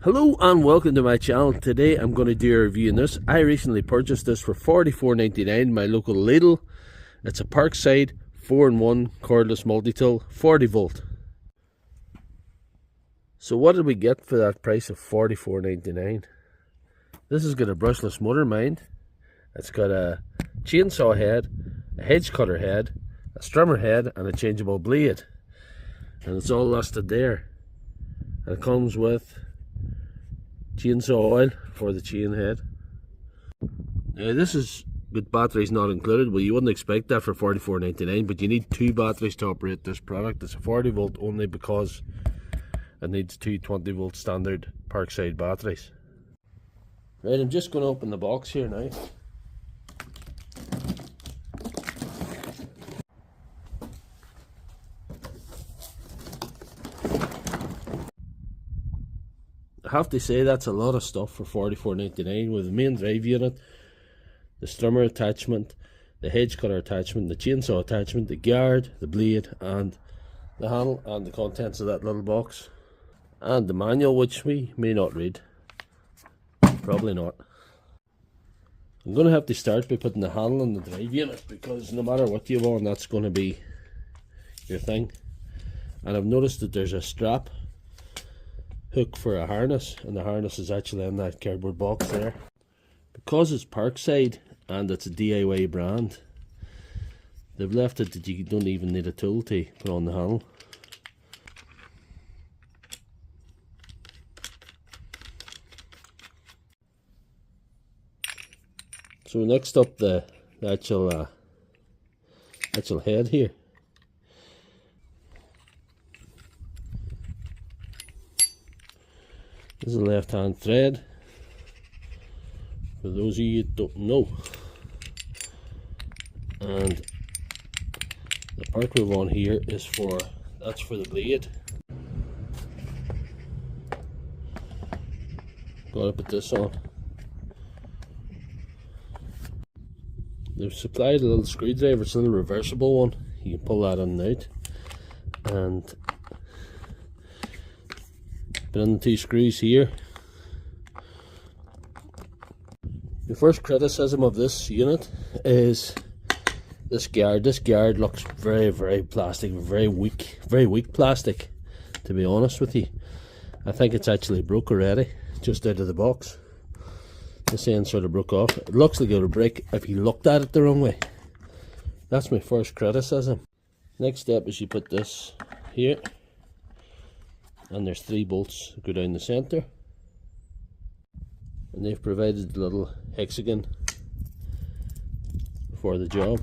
Hello and welcome to my channel. Today I'm going to do a review on this. I recently purchased this for $44.99 in my local Lidl. It's a Parkside 4-in-1 cordless multi-tool, 40 volt. So what did we get for that price of $44.99? This has got a brushless motor, mind. It's got a chainsaw head, a hedge cutter head, a strimmer head and a changeable blade. And it's all listed there. And it comes with chainsaw oil for the chain head. Now this is with batteries not included. Well, you wouldn't expect that for $44.99, but you need two batteries to operate this product. It's a 40 volt only because it needs two 20 volt standard Parkside batteries. Right, I'm just going to open the box here now. I have to say that's a lot of stuff for $44.99 with the main drive unit, the strimmer attachment, the hedge cutter attachment, the chainsaw attachment, the guard, the blade and the handle, and the contents of that little box, and the manual, which we may not read, probably not. I'm going to have to start by putting the handle on the drive unit because no matter what you want, that's going to be your thing. And I've noticed that there's a strap hook for a harness, and the harness is actually in that cardboard box there. Because it's Parkside and it's a DIY brand, they've left it that you don't even need a tool to put on the handle. So next up, the actual head here. This is a left-hand thread, for those of you who don't know. And the part we want here is that's for the blade. Gotta put this on. They've supplied a little screwdriver, it's a little reversible one. You can pull that in and out. And put in the two screws here. The first criticism of this unit is this guard. This guard looks very plastic, very weak plastic, to be honest with you. I think it's actually broke already, just out of the box. This end sort of broke off. It looks like it would break if you looked at it the wrong way. That's my first criticism. Next step is you put this here, and there's 3 bolts that go down the center, and they've provided a little hexagon for the job.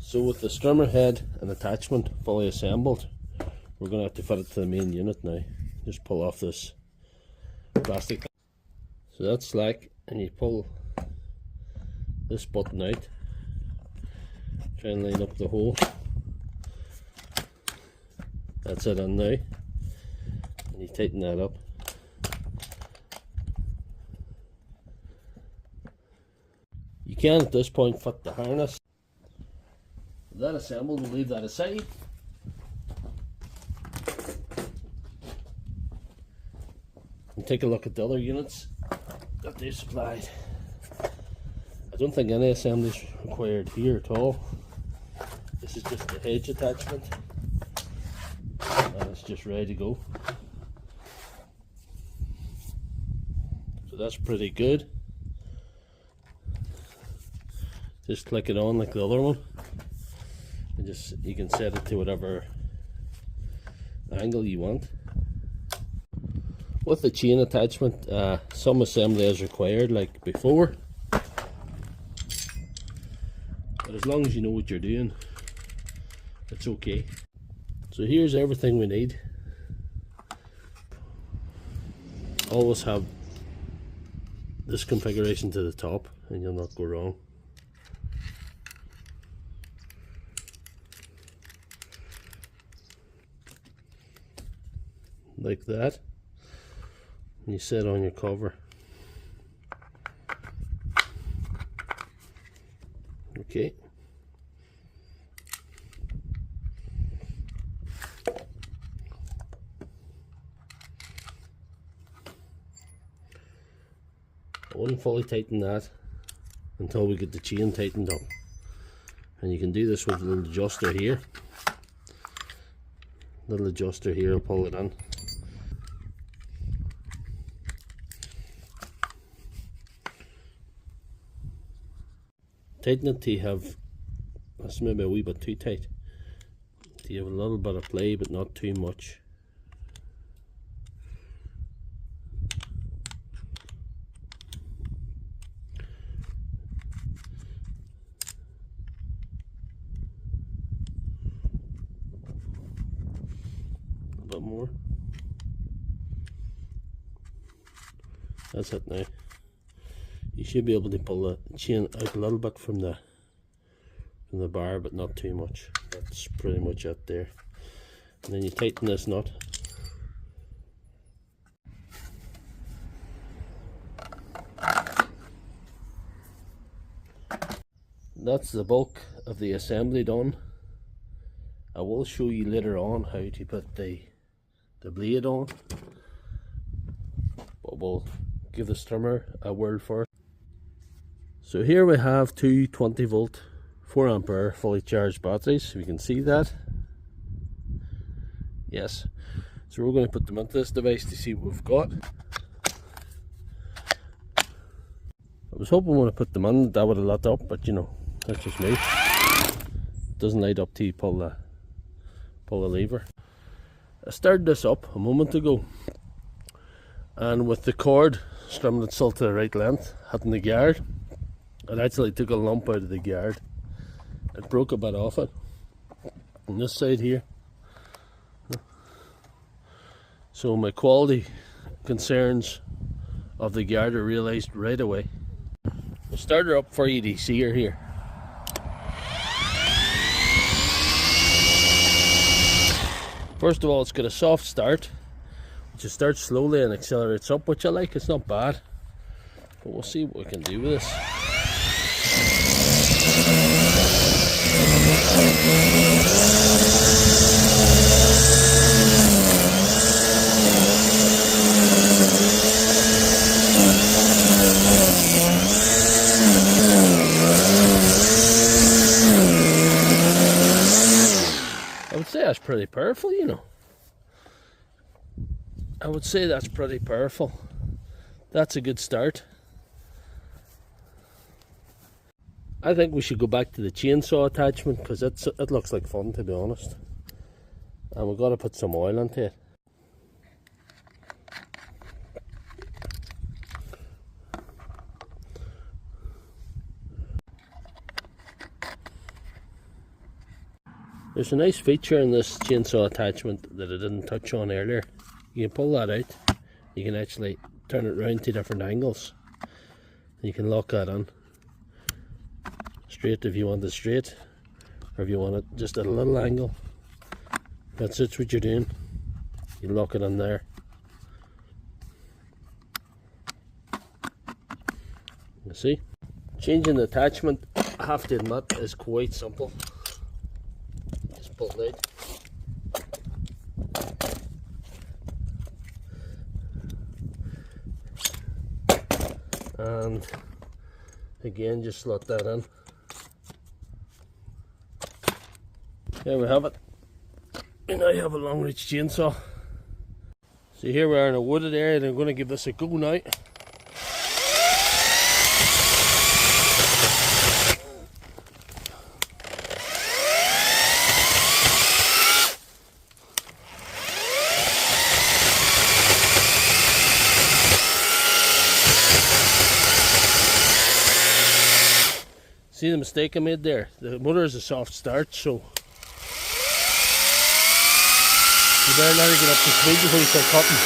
So with the strimmer head and attachment fully assembled, we're going to have to fit it to the main unit now. Just pull off this plastic. So that's slack, and you pull this button out. Try and line up the hole. That's it in now. And you tighten that up. You can at this point fit the harness. That assembled, we'll leave that aside. And take a look at the other units that they supplied. I don't think any assembly is required here at all. This is just the hedge attachment, and it's just ready to go. So that's pretty good. Just click it on like the other one. And you can set it to whatever angle you want. With the chain attachment, some assembly is required like before, but as long as you know what you're doing, it's okay. So here's everything we need. always have this configuration to the top and you'll not go wrong. Like that. And you set on your cover. Okay. I wouldn't fully tighten that until we get the chain tightened up. And you can do this with a little adjuster here. Little adjuster here will pull it in. Tighten it till you have, that's maybe a wee bit too tight. Till you have a little bit of play but not too much. A bit more. That's it now. You should be able to pull the chain out a little bit from the bar, but not too much. That's pretty much it there. And then you tighten this nut. That's the bulk of the assembly done. I will show you later on how to put the blade on, but we'll give the strimmer a whirl first. So here we have two 20 volt 4 ampere fully charged batteries. You can see that. Yes. So we're going to put them into this device to see what we've got. I was hoping when I put them in that would have lit up, but you know, that's just me. It doesn't light up till you pull the lever. I started this up a moment ago, and with the cord strimming itself to the right length, hitting the guard, it actually took a lump out of the guard. It broke a bit off it on this side here. So my quality concerns of the guard are realised right away. We'll start her up for you to see her here. First of all, it's got a soft start, which starts slowly and accelerates up, which I like. It's not bad, but we'll see what we can do with this. I would say that's pretty powerful, you know. I would say that's pretty powerful. That's a good start. I think we should go back to the chainsaw attachment because it looks like fun, to be honest. And we've got to put some oil into it. There's a nice feature in this chainsaw attachment that I didn't touch on earlier. You can pull that out. You can actually turn it around to different angles. You can lock that in. Straight if you want it straight, or if you want it just at a little angle. That's what you're doing. You lock it in there. You see? Changing the attachment, I have to admit, is quite simple. Just pull it out. And again, just slot that in. There we have it. And now you have a long reach chainsaw. So here we are in a wooded area, and I'm going to give this a go now. See the mistake I made there? The motor is a soft start, so you better let it get up to speed before you start cutting.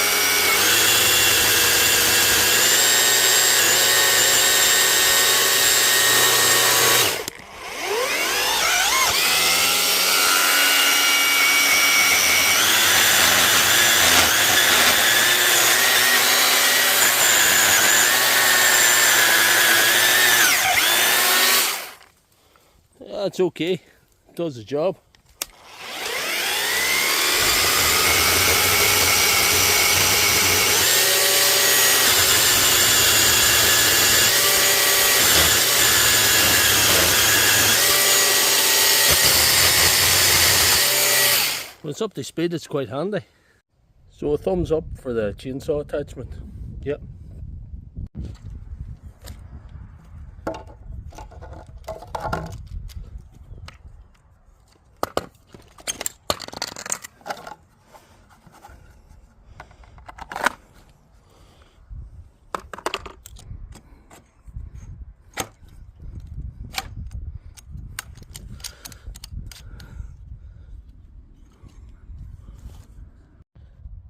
That's okay, does the job. When it's up to speed, it's quite handy. So a thumbs up for the chainsaw attachment. Yep.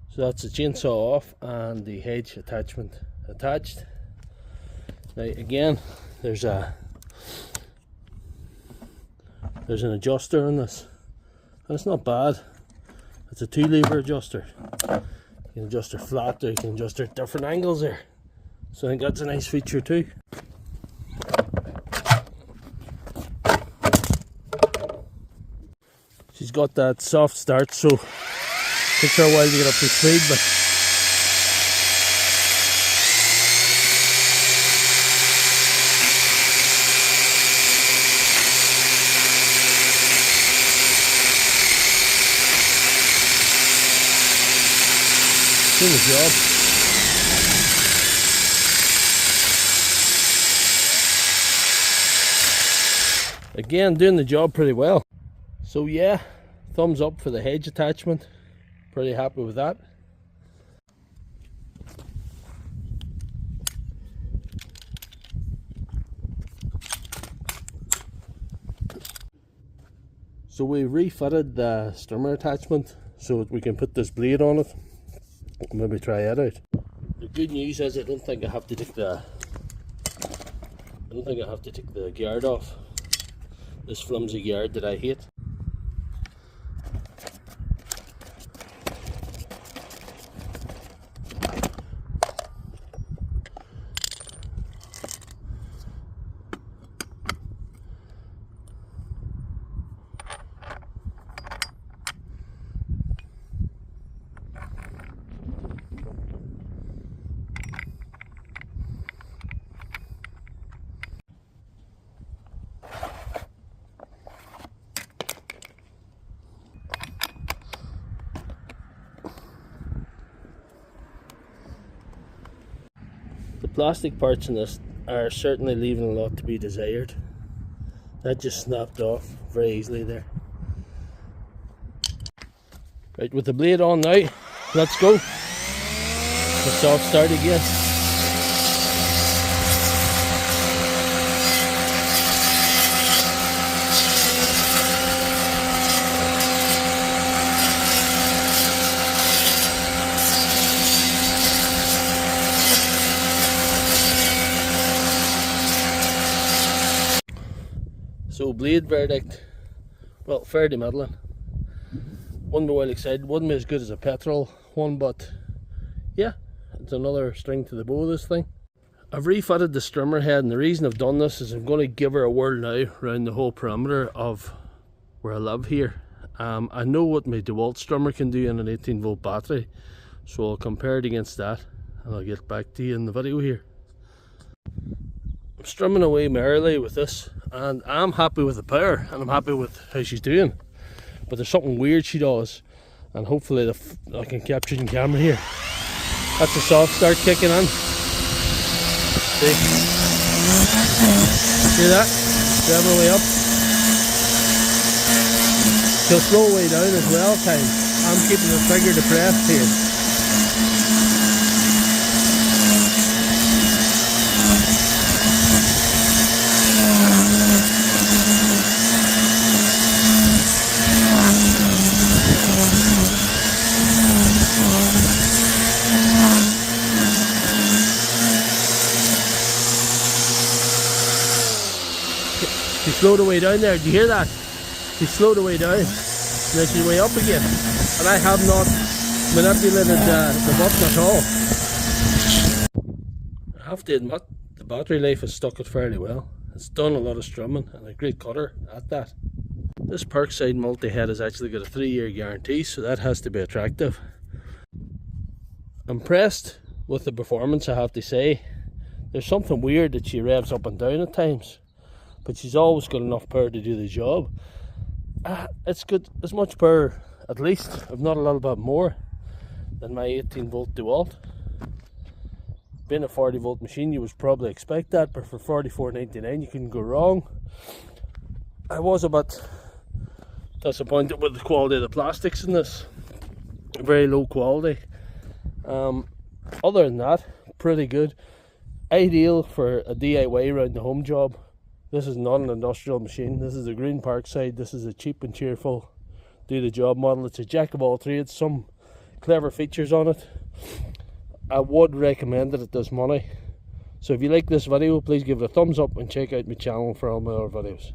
So that's the chainsaw off and the hedge attachment attached. Now again, there's an adjuster on this. That's not bad. It's a 2-lever adjuster. You can adjust her flat or you can adjust her at different angles there. So I think that's a nice feature too. She's got that soft start, so it takes her a while to get up to speed, but doing the job. Again, doing the job pretty well. So yeah, thumbs up for the hedge attachment. Pretty happy with that. So we refitted the strimmer attachment so that we can put this blade on it. Maybe try that out. The good news is I don't think I have to take the guard off. This flimsy guard that I hate. The plastic parts in this are certainly leaving a lot to be desired. That just snapped off very easily there. Right, with the blade on now, let's go. The soft start again. So blade verdict, well, fairly middling. Wouldn't be well excited, wouldn't be as good as a petrol one, but yeah, it's another string to the bow of this thing. I've refitted the strimmer head, and the reason I've done this is I'm going to give her a whirl now around the whole perimeter of where I live here. I know what my DeWalt strimmer can do in an 18-volt battery, so I'll compare it against that and I'll get back to you in the video here. I'm strumming away merrily with this, and I'm happy with the power and I'm happy with how she's doing, but there's something weird she does, and hopefully I can capture it in camera here. That's the soft start kicking in. See that? Driving way up. She'll slow way down as well, time. I'm keeping the trigger depressed here. She slowed her way down there, did you hear that? She slowed her way down, and then she's way up again. And I have not manipulated the button at all. I have to admit, the battery life has stuck it fairly well. It's done a lot of strumming and a great cutter at that. This Parkside multi-head has actually got a 3-year guarantee, so that has to be attractive. Impressed with the performance, I have to say. There's something weird that she revs up and down at times, but she's always got enough power to do the job. It's got as much power, at least, if not a little bit more, than my 18 volt DeWalt. Being a 40 volt machine, you would probably expect that, but for $44.99 you couldn't go wrong. I was a bit disappointed with the quality of the plastics in this. Very low quality. Other than that, pretty good. Ideal for a DIY around the home job. This is not an industrial machine. This is a green Parkside. This is a cheap and cheerful do the job model. It's a jack of all trades, some clever features on it. I would recommend it at this money. So if you like this video, please give it a thumbs up and check out my channel for all my other videos.